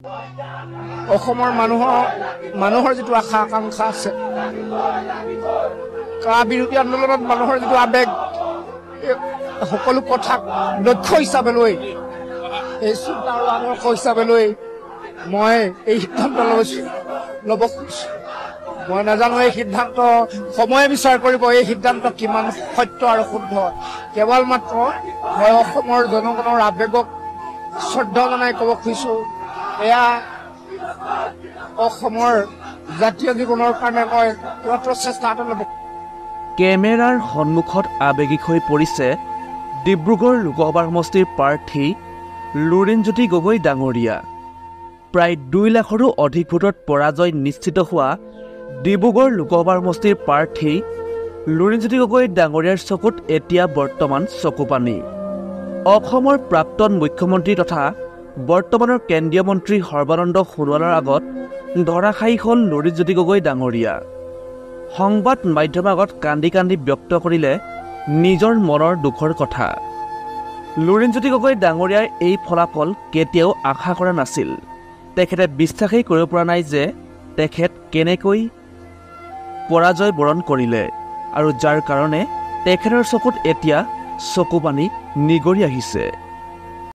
অসমৰ মানুহৰ যিটো আশা আকাংক্ষা আছে, কা বিৰোধী আন্দোলনত মানুহৰ যিটো আৱেগ, সকলো কথাক লক্ষ্য হিচাপে লৈ, এই চিন্তা আৰু আদৰ্শ হিচাপে লৈ মই এই সিদ্ধান্ত ল'ব খুজিছোঁ। মই নাজানো এই সিদ্ধান্ত সময়ে বিচাৰ কৰিব, এই সিদ্ধান্ত কিমান সত্য আৰু শুদ্ধ। কেৱল মাত্ৰ মই অসমৰ জনগণৰ আৱেগক শ্ৰদ্ধা জনাই ক'ব খুজিছোঁ, এয়া অসমৰ জাতীয় জীৱনৰ কাৰণে মই মাত্ৰ চেষ্টা এটা ল'ব। কেমেৰাৰ সন্মুখত আৱেগিক হৈ পৰিছে ডিব্ৰুগড় লোকসভা সমষ্টিৰ প্ৰাৰ্থী লুৰিণজ্যোতি গগৈ ডাঙৰীয়া। প্ৰায় 2 লাখৰো অধিক ভোটত পৰাজয় নিশ্চিত হোৱা ডিব্ৰুগড় লোকসভা সমষ্টিৰ প্ৰাৰ্থী লুৰিণজ্যোতি গগৈ ডাঙৰীয়াৰ চকুত এতিয়া বৰ্তমান চকুপানী। অসমৰ প্ৰাক্তন মুখ্যমন্ত্ৰী তথা বৰ্তমানৰ কেন্দ্ৰীয় মন্ত্ৰী সৰ্বানন্দ সোণোৱালৰ আগত ধৰাশায়ী হ'ল লুৰিণজ্যোতি গগৈ ডাঙৰীয়া। সংবাদ মাধ্যমৰ আগত কান্দি কান্দি ব্যক্ত কৰিলে নিজৰ মনৰ দুখৰ কথা। লুৰিণজ্যোতি গগৈ ডাঙৰীয়াই এই ফলাফল কেতিয়াও আশা কৰা নাছিল। তেখেতে বিশ্বাসেই কৰিব পৰা নাই যে তেখেত কেনেকৈ পৰাজয় বৰণ কৰিলে, আৰু যাৰ কাৰণে তেখেতৰ চকুত এতিয়া চকুপানী নিগৰি আহিছে।